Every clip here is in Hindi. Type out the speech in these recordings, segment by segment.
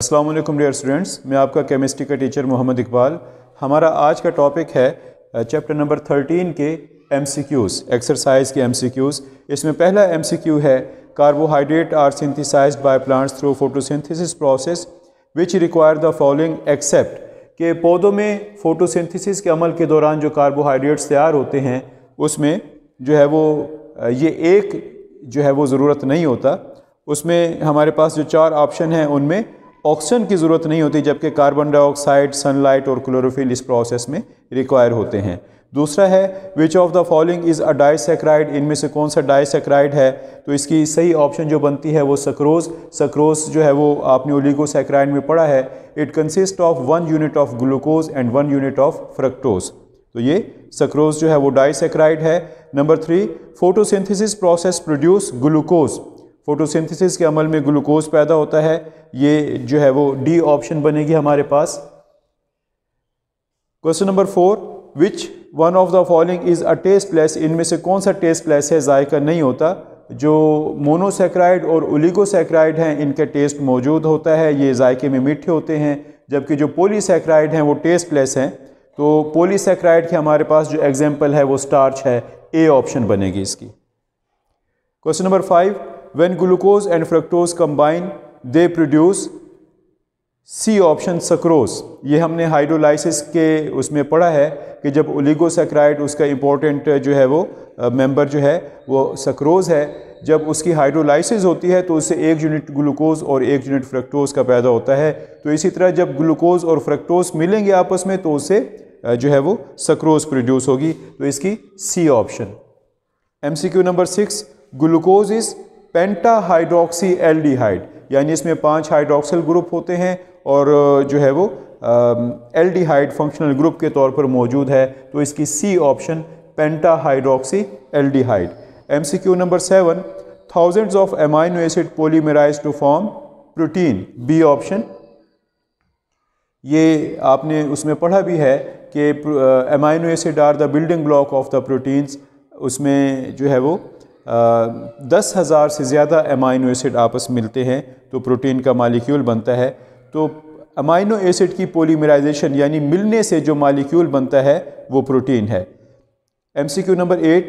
अस्सलाम वालेकुम डियर स्टूडेंट्स, मैं आपका केमिस्ट्री का टीचर मोहम्मद इकबाल। हमारा आज का टॉपिक है चैप्टर नंबर 13 के MCQs, एक्सरसाइज के MCQs। इसमें पहला MCQ है carbohydrate are synthesised by plants through photosynthesis process which require the following except कि पौधों में फोटोसिंथेसिस के अमल के दौरान जो कार्बोहाइड्रेट्स तैयार होते हैं उसमें जो है वो ये एक जो है वो ज़रूरत नहीं होता। उसमें हमारे पास जो 4 ऑप्शन हैं उनमें ऑक्सीजन की ज़रूरत नहीं होती, जबकि कार्बन डाइऑक्साइड, सनलाइट और क्लोरोफिल इस प्रोसेस में रिक्वायर होते हैं। दूसरा है which of the following is a disaccharide, इनमें से कौन सा डाइसैक्राइड है। तो इसकी सही ऑप्शन जो बनती है वो सक्रोज। सक्रोज जो है वो आपने ओलिगोसैक्राइड में पढ़ा है। It consist of 1 unit of glucose and 1 unit of fructose. तो ये सक्रोज जो है वो डाइसैक्राइड है। Number 3, photosynthesis process produce glucose. Photosynthesis के अमल में ग्लूकोज पैदा होता है। ये जो है वो डी ऑप्शन बनेगी हमारे पास। Question number 4, which one of the following is a tasteless, इनमें से कौन सा टेस्टलेस है, जायका नहीं होता। जो मोनोसैक्राइड और ओलिगोसैक्राइड हैं इनका टेस्ट मौजूद होता है, ये जायके में मीठे होते हैं, जबकि जो पॉलीसैक्राइड हैं वो टेस्टलेस हैं। तो पॉलीसैक्राइड के हमारे पास जो एग्जाम्पल है वो स्टार्च है, ए ऑप्शन बनेगी इसकी। Question number 5, when glucose and fructose combine they produce, C option sucrose. ये हमने हाइड्रोलाइसिस के उसमें पढ़ा है कि जब ओलिगोसैक्राइड उसका इंपॉर्टेंट जो है वो मेंबर जो है वो सक्रोज है। जब उसकी हाइड्रोलाइसिस होती है तो उससे 1 यूनिट ग्लूकोज और 1 यूनिट फ्रक्टोज का पैदा होता है। तो इसी तरह जब ग्लूकोज और फ्रक्टोज मिलेंगे आपस में तो उससे जो है वो सक्रोज प्रोड्यूस होगी। तो इसकी C option. MCQ number 6, glucose is penta hydroxy aldehyde, यानी इसमें 5 हाइड्रोक्सिल ग्रुप होते हैं और जो है वो एल्डिहाइड फंक्शनल ग्रुप के तौर पर मौजूद है। तो इसकी C option penta hydroxy aldehyde. MCQ number 7, thousands of amino acid polymerise to form protein, B option. ये आपने उसमें पढ़ा भी है कि amino acid are the building block of the proteins. उसमें जो है वो 10,000 से ज़्यादा अमाइनो एसिड आपस मिलते हैं तो प्रोटीन का मालिक्यूल बनता है। तो अमाइनो एसिड की पॉलीमराइजेशन यानी मिलने से जो मालिक्यूल बनता है वो प्रोटीन है। MCQ number 8,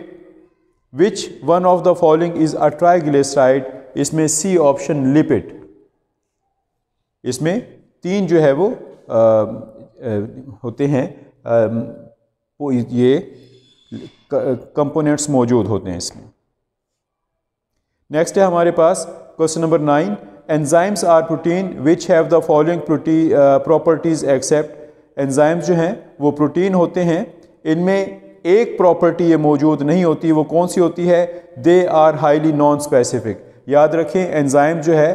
which one of the following is a triglyceride, इसमें सी ऑप्शन लिपिड। इसमें 3 जो है वो होते हैं, ये कंपोनेंट्स मौजूद होते हैं इसमें। नेक्स्ट है हमारे पास question number 9, enzymes are protein which have the following properties except. Enzymes जो हैं वो प्रोटीन होते हैं, इनमें एक प्रॉपर्टी ये मौजूद नहीं होती। वो कौन सी होती है? They are highly non specific. याद रखें एंजाइम जो है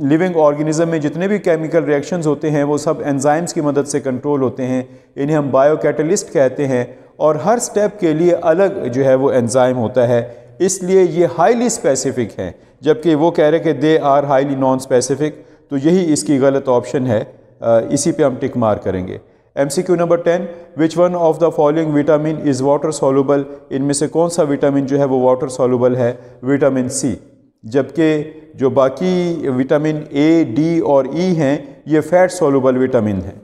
लिविंग ऑर्गेनिज्म में जितने भी केमिकल रिएक्शंस होते हैं वो सब एंजाइम्स की मदद से कंट्रोल होते हैं। इन्हें हम बायोकैटलिस्ट कहते हैं और हर स्टेप के लिए अलग जो है वो एंजाइम होता है, इसलिए ये हाईली स्पेसिफिक हैं। जबकि वो कह रहे कि they are highly non specific, तो यही इसकी गलत ऑप्शन है। इसी पे हम टिक मार करेंगे। MCQ number 10, which one of the following vitamin is water soluble, इनमें से कौन सा विटामिन जो है वो वाटर सॉल्युबल है? Vitamin C. जबकि जो बाकी विटामिन A, D और E हैं ये फैट सॉल्युबल विटामिन हैं।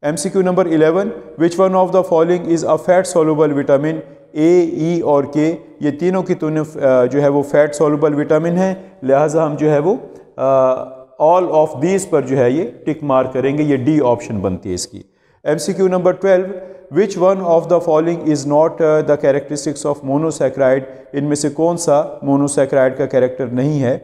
MCQ number 11, which one of the following is a fat soluble vitamin, A, E और K, ये तीनों की तीनों जो है वो फैट सॉल्युबल विटामिन है। लिहाजा हम जो है वो ऑल ऑफ दीज पर जो है ये टिक मार करेंगे, ये डी ऑप्शन बनती है इसकी। MCQ number 12, which one of the following is not the characteristics of monosaccharide, इनमें से कौन सा मोनोसैक्राइड का कैरेक्टर नहीं है?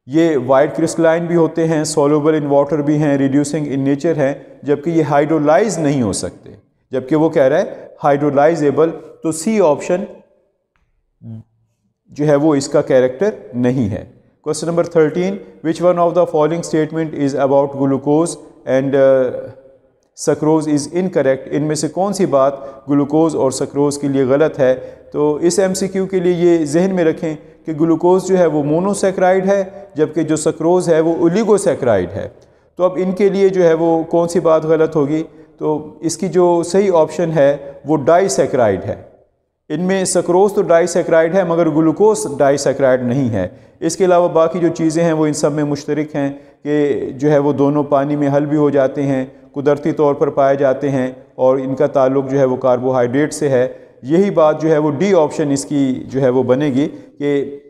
ये वाइट क्रिस्टलाइन भी होते हैं, सॉल्युबल इन वाटर भी हैं, रिड्यूसिंग इन नेचर हैं, जबकि ये हाइड्रोलाइज नहीं हो सकते, जबकि वो कह रहा है हाइड्रोलाइजेबल। तो सी ऑप्शन जो है वो इसका कैरेक्टर नहीं है। Question number 13, which one of the following statement is about glucose and sucrose is incorrect, इनमें से कौन सी बात ग्लूकोज और सक्रोज के लिए गलत है? तो इस MCQ के लिए ये जहन में रखें कि ग्लूकोज जो है वो मोनोसैक्राइड है, जबकि जो सक्रोज है वो ओलिगोसैक्राइड है। तो अब इनके लिए जो है वो कौन सी बात गलत होगी? तो इसकी जो सही ऑप्शन है वो डाइसैक्राइड है। इनमें सक्रोज तो डाइसैकराइड है मगर ग्लूकोज डाइसैकराइड नहीं है। इसके अलावा बाकी जो चीज़ें हैं वो इन सब में मुश्तरक हैं कि जो है वो दोनों पानी में हल भी हो जाते हैं, कुदरती तौर पर पाए जाते हैं और इनका ताल्लुक जो है वो कार्बोहाइड्रेट से है। यही बात जो है वो डी ऑप्शन इसकी जो है वो बनेगी कि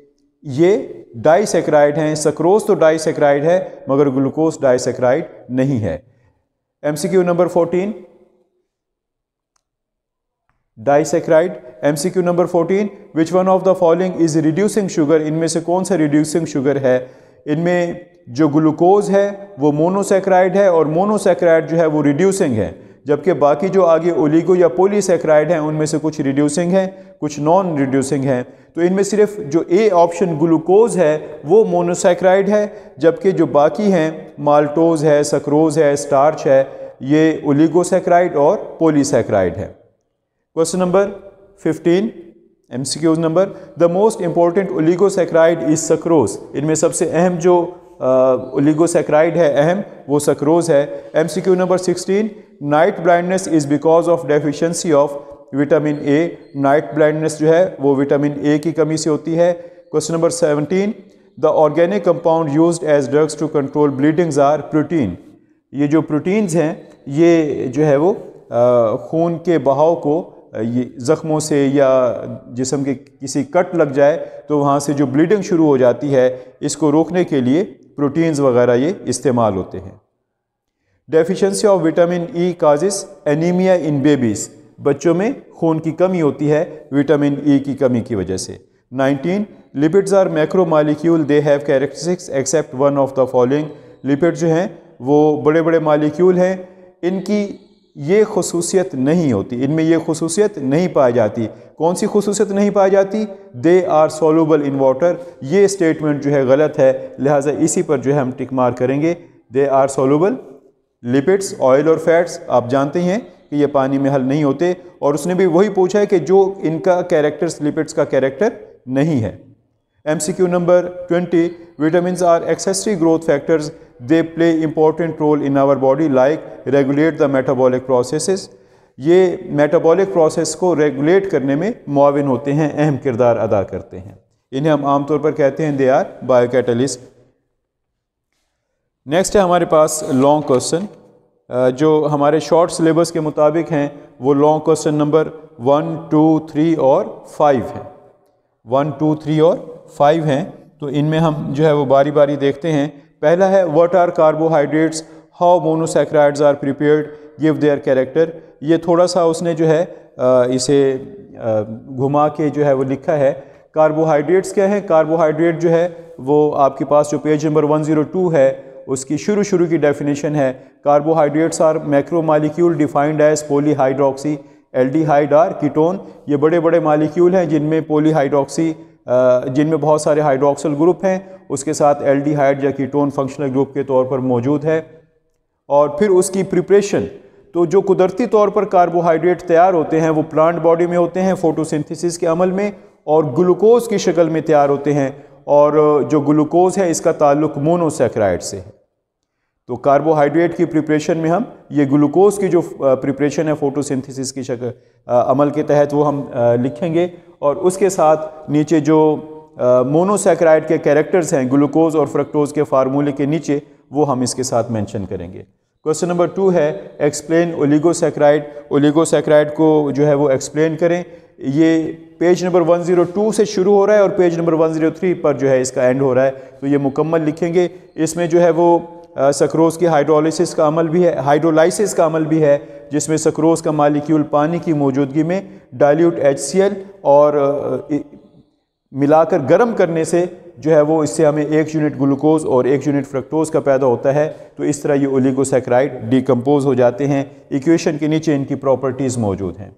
ये डाइसैकराइड हैं। सक्रोज तो डाइसैकराइड है मगर ग्लूकोज डाइसैकराइड नहीं है। MCQ number 14 disaccharide. MCQ number 14 which one of the following is reducing sugar, इनमें से कौन सा रिड्यूसिंग शुगर है। इनमें जो ग्लूकोज है वो मोनोसैकराइड है और मोनोसैकराइड जो है वो रिड्यूसिंग है, जबकि बाकी जो आगे ओलिगो या पॉलीसैकराइड हैं उनमें से कुछ रिड्यूसिंग हैं कुछ नॉन रिड्यूसिंग हैं। तो इनमें सिर्फ जो ए ऑप्शन ग्लूकोज है वो मोनोसैकराइड है, जबकि जो बाकी हैं माल्टोज है, सक्रोज है, स्टार्च है, ये ओलिगोसैकराइड और पॉलीसैकराइड है। Question number 15 MCQ number the most important oligosaccharide is sucrose, इनमें सबसे अहम जो ओलिगोसैकराइड है अहम वो सक्रोज है। MCQ number 16 night blindness is because of deficiency of vitamin A, night blindness जो है वो विटामिन ए की कमी से होती है। Question number 17 the organic compound used as drugs to control bleedings are protein, ये जो प्रोटीन्स हैं ये जो है वो खून के बहाव को ये ज़ख्मों से या जिस्म के किसी कट लग जाए तो वहाँ से जो ब्लीडिंग शुरू हो जाती है इसको रोकने के लिए प्रोटीन्स वगैरह ये इस्तेमाल होते हैं। Deficiency of vitamin E causes anaemia in babies, बच्चों में खून की कमी होती है विटामिन ई की कमी की वजह से। 19 lipids are macromolecule they have characteristics except one of the following, lipid जो हैं वो बड़े बड़े मालिक्यूल हैं, इनकी ये खुसूसियत नहीं होती, इनमें ये खुसूसियत नहीं पाई जाती। कौन सी खुसूसियत नहीं पाई जाती? They are soluble in water, ये स्टेटमेंट जो है गलत है, लिहाजा इसी पर जो है हम टिक मार करेंगे। They are soluble. Lipids oil और फैट्स आप जानते हैं कि ये पानी में हल नहीं होते और उसने भी वही पूछा है कि जो इनका कैरेक्टर्स लिपिड्स का कैरेक्टर नहीं है। MCQ number 20 vitamins are accessory growth factors they play important role in our body like regulate the metabolic processes, ये मेटाबॉलिक प्रोसेस को रेगुलेट करने में मुआविन होते हैं, अहम किरदार अदा करते हैं। इन्हें हम आमतौर पर कहते हैं दे आर बायोकैटलिस्ट। नेक्स्ट है हमारे पास लॉन्ग क्वेश्चन, जो हमारे शॉर्ट सिलेबस के मुताबिक हैं वो लॉन्ग क्वेश्चन नंबर 1, 2, 3 और 5 हैं। 1, 2, 3 और 5 हैं, तो इनमें हम जो है वो बारी बारी देखते हैं। पहला है what are carbohydrates, how monosaccharides are prepared, give their character. ये थोड़ा सा उसने जो है इसे घुमा के जो है वो लिखा है। कार्बोहाइड्रेट्स क्या है? कार्बोहाइड्रेट जो है वो आपके पास जो पेज नंबर 102 है उसकी शुरू की डेफिनेशन है। Carbohydrates are macromolecule defined as polyhydroxy aldehyde or ketone, ये बड़े बड़े मालिक्यूल हैं जिनमें पॉलीहाइड्रोक्सी जिनमें बहुत सारे हाइड्रोक्सिल ग्रुप हैं, उसके साथ एल्डिहाइड या कीटोन फंक्शनल ग्रुप के तौर पर मौजूद है। और फिर उसकी प्रिपरेशन, तो जो कुदरती तौर पर कार्बोहाइड्रेट तैयार होते हैं वो प्लांट बॉडी में होते हैं फोटोसिंथेसिस के अमल में और ग्लूकोज की शक्ल में तैयार होते हैं, और जो ग्लूकोज है इसका ताल्लुक मोनोसैकराइड से है। तो कार्बोहाइड्रेट की प्रिपरेशन में हम ये ग्लूकोज की जो प्रिपरेशन है फोटोसिंथेसिस की शक्ल अमल के तहत वो हम लिखेंगे, और उसके साथ नीचे जो मोनोसैकराइड के कैरेक्टर्स हैं ग्लूकोज और फ्रक्टोज के फार्मूले के नीचे वो हम इसके साथ मेंशन करेंगे। क्वेश्चन नंबर 2 है एक्सप्लेन ओलिगोसैकराइड, ओलिगोसैकराइड को जो है वो एक्सप्लेन करें। ये पेज नंबर 102 से शुरू हो रहा है और पेज नंबर 103 पर जो है इसका एंड हो रहा है, तो ये मुकम्मल लिखेंगे। इसमें जो है वो सक्रोज की हाइड्रोलाइसिस का अमल भी है, जिसमें सक्रोज का मालिक्यूल पानी की मौजूदगी में डाइल्यूट HCl और मिलाकर गर्म करने से जो है वो इससे हमें 1 यूनिट ग्लूकोज और 1 यूनिट फ्रक्टोज का पैदा होता है। तो इस तरह ये ओलिगोसैकराइड डिकम्पोज हो जाते हैं। इक्वेशन के नीचे इनकी प्रॉपर्टीज़ मौजूद हैं।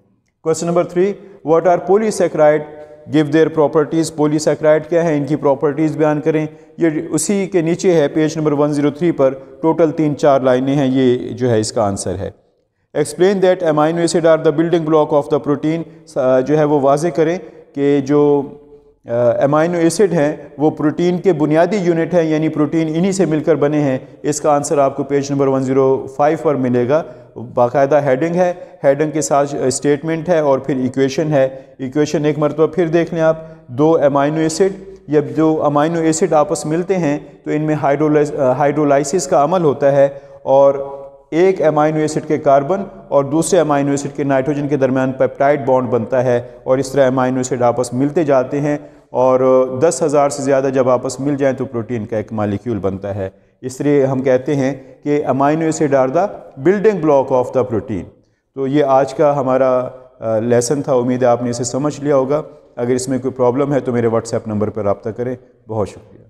Question number 3 what are polysaccharide, give their properties. Polysaccharide क्या है, इनकी प्रॉपर्टीज़ बयान करें। ये उसी के नीचे है पेज नंबर 103 पर, टोटल 3-4 लाइनें हैं, ये जो है इसका आंसर है। Explain that amino acid are the building block of the protein, जो है वो वाजे करें कि जो अमाइनो एसिड हैं वो प्रोटीन के बुनियादी यूनिट हैं, यानी प्रोटीन इन्हीं से मिलकर बने हैं। इसका आंसर आपको पेज नंबर 105 पर मिलेगा। बाकायदा हेडिंग है, हेडिंग के साथ स्टेटमेंट है और फिर इक्वेशन है। इक्वेशन एक मरतबा फिर देख लें आप, 2 अमाइनो एसिड या जो अमाइनो एसिड आपस मिलते हैं तो इनमें हाइड्रोलाइसिस का अमल होता है और एक अमाइनो एसिड के कार्बन और दूसरे अमाइनो एसिड के नाइट्रोजन के दरमियान पेप्टाइड बॉन्ड बनता है और इस तरह अमाइनो एसिड आपस मिलते जाते हैं और 10,000 से ज़्यादा जब आपस मिल जाएं तो प्रोटीन का एक मालिक्यूल बनता है। इसलिए हम कहते हैं कि amino acid are the building block of the protein. तो ये आज का हमारा लेसन था, उम्मीद है आपने इसे समझ लिया होगा। अगर इसमें कोई प्रॉब्लम है तो मेरे व्हाट्सएप नंबर पर रब्ता करें। बहुत शुक्रिया।